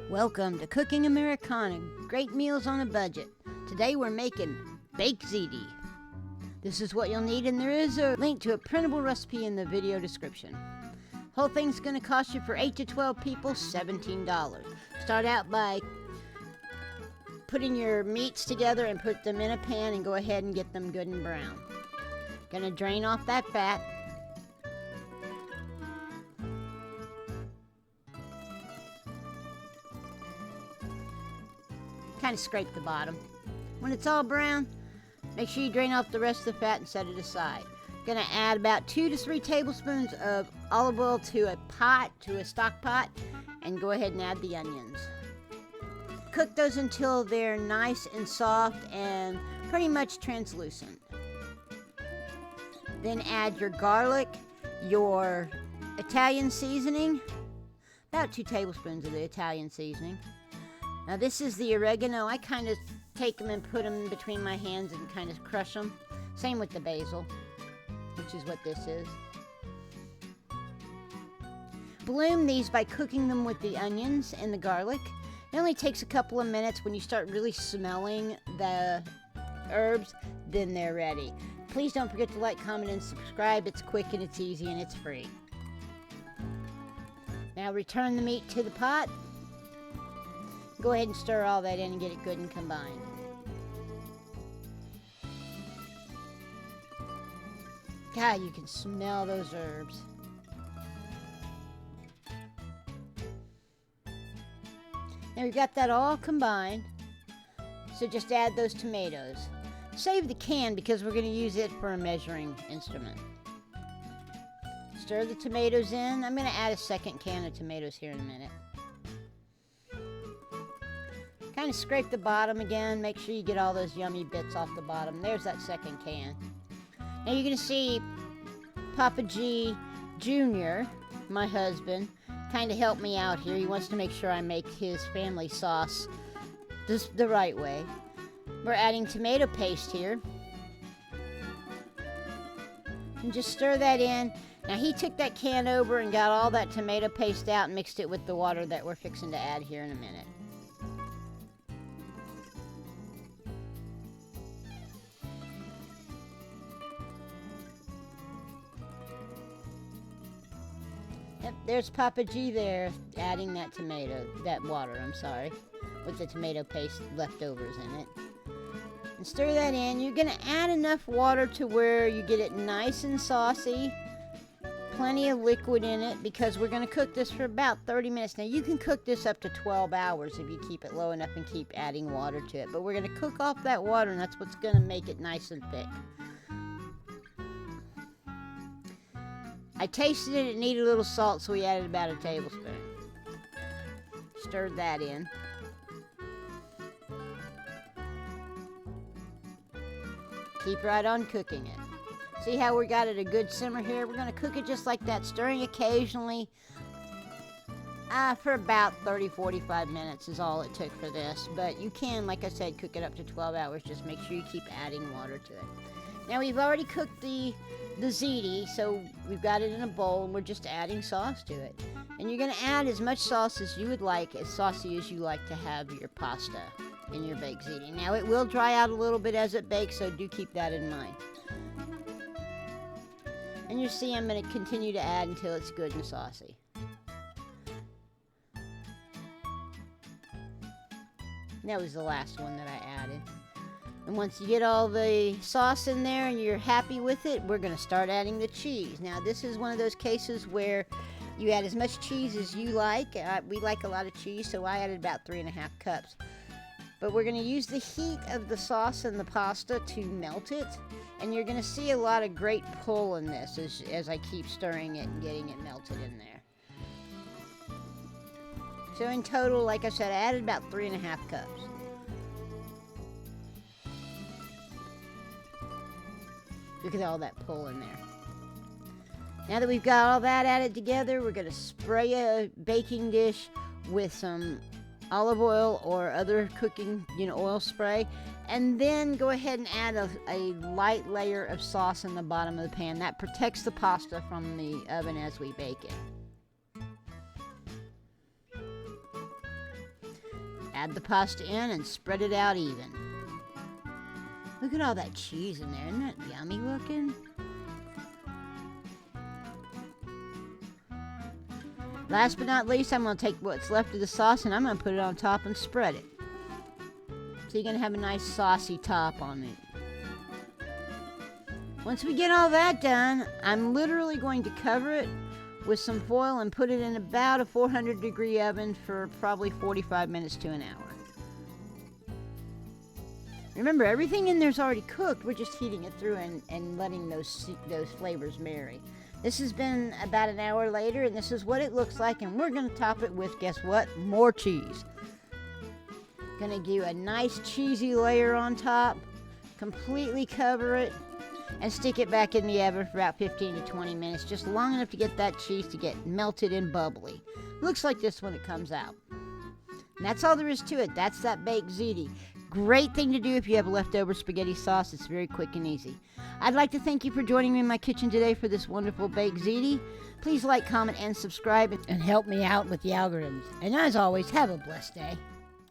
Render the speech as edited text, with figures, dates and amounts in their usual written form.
Welcome to Cooking Americana, great meals on a budget. Today we're making baked ziti. This is what you'll need, and there is a link to a printable recipe in the video description. Whole thing's going to cost you for 8 to 12 people $17. Start out by putting your meats together and put them in a pan and go ahead and get them good and brown. Gonna drain off that fat. Kind of scrape the bottom. When it's all brown, make sure you drain off the rest of the fat and set it aside. Gonna add about 2 to 3 tablespoons of olive oil to a stock pot, and go ahead and add the onions. Cook those until they're nice and soft and pretty much translucent. Then add your garlic, your Italian seasoning, about 2 tablespoons of the Italian seasoning. Now this is the oregano. I kind of take them and put them between my hands and kind of crush them. Same with the basil, which is what this is. Bloom these by cooking them with the onions and the garlic. It only takes a couple of minutes. When you start really smelling the herbs, then they're ready. Please don't forget to like, comment, and subscribe. It's quick and it's easy and it's free. Now return the meat to the pot. Go ahead and stir all that in and get it good and combined. God, you can smell those herbs. Now we've got that all combined. So just add those tomatoes. Save the can because we're going to use it for a measuring instrument. Stir the tomatoes in. I'm going to add a second can of tomatoes here in a minute. Kind of scrape the bottom again. Make sure you get all those yummy bits off the bottom. There's that second can. Now you're going to see Papa G Jr., my husband, kind of help me out here. He wants to make sure I make his family sauce the right way. We're adding tomato paste here. And just stir that in. Now he took that can over and got all that tomato paste out and mixed it with the water that we're fixing to add here in a minute. Yep, there's Papa G there adding that water, with the tomato paste leftovers in it. And stir that in. You're going to add enough water to where you get it nice and saucy. Plenty of liquid in it because we're going to cook this for about 30 minutes. Now you can cook this up to 12 hours if you keep it low enough and keep adding water to it. But we're going to cook off that water, and that's what's going to make it nice and thick. I tasted it needed a little salt, so we added about a tablespoon. Stirred that in. Keep right on cooking it. See how we got it a good simmer here? We're going to cook it just like that, stirring occasionally for about 30-45 minutes is all it took for this. But you can, like I said, cook it up to 12 hours. Just make sure you keep adding water to it. Now we've already cooked the ziti, so we've got it in a bowl and we're just adding sauce to it. And you're going to add as much sauce as you would like, as saucy as you like to have your pasta in your baked ziti. Now it will dry out a little bit as it bakes, so do keep that in mind. And you see I'm going to continue to add until it's good and saucy. That was the last one that I added. And once you get all the sauce in there and you're happy with it, we're going to start adding the cheese. Now this is one of those cases where you add as much cheese as you like. We like a lot of cheese, so I added about 3.5 cups. But we're going to use the heat of the sauce and the pasta to melt it. And you're going to see a lot of great pull in this as I keep stirring it and getting it melted in there. So in total, like I said, I added about 3.5 cups. Look at all that pull in there. Now that we've got all that added together, we're going to spray a baking dish with some olive oil or other cooking, oil spray, and then go ahead and add a light layer of sauce in the bottom of the pan. That protects the pasta from the oven as we bake it. Add the pasta in and spread it out even. Look at all that cheese in there. Isn't that yummy looking? Last but not least, I'm going to take what's left of the sauce and I'm going to put it on top and spread it. So you're going to have a nice saucy top on it. Once we get all that done, I'm literally going to cover it with some foil and put it in about a 400-degree oven for probably 45 minutes to an hour. Remember, everything in there's already cooked. We're just heating it through and letting those flavors marry. This has been about an hour later, and this is what it looks like. And we're going to top it with, guess what? More cheese. Going to do a nice cheesy layer on top. Completely cover it. And stick it back in the oven for about 15 to 20 minutes. Just long enough to get that cheese to get melted and bubbly. Looks like this when it comes out. And that's all there is to it. That's that baked ziti. Great thing to do if you have leftover spaghetti sauce. It's very quick and easy. I'd like to thank you for joining me in my kitchen today for this wonderful baked ziti. Please like, comment, and subscribe and help me out with the algorithms. And as always, have a blessed day.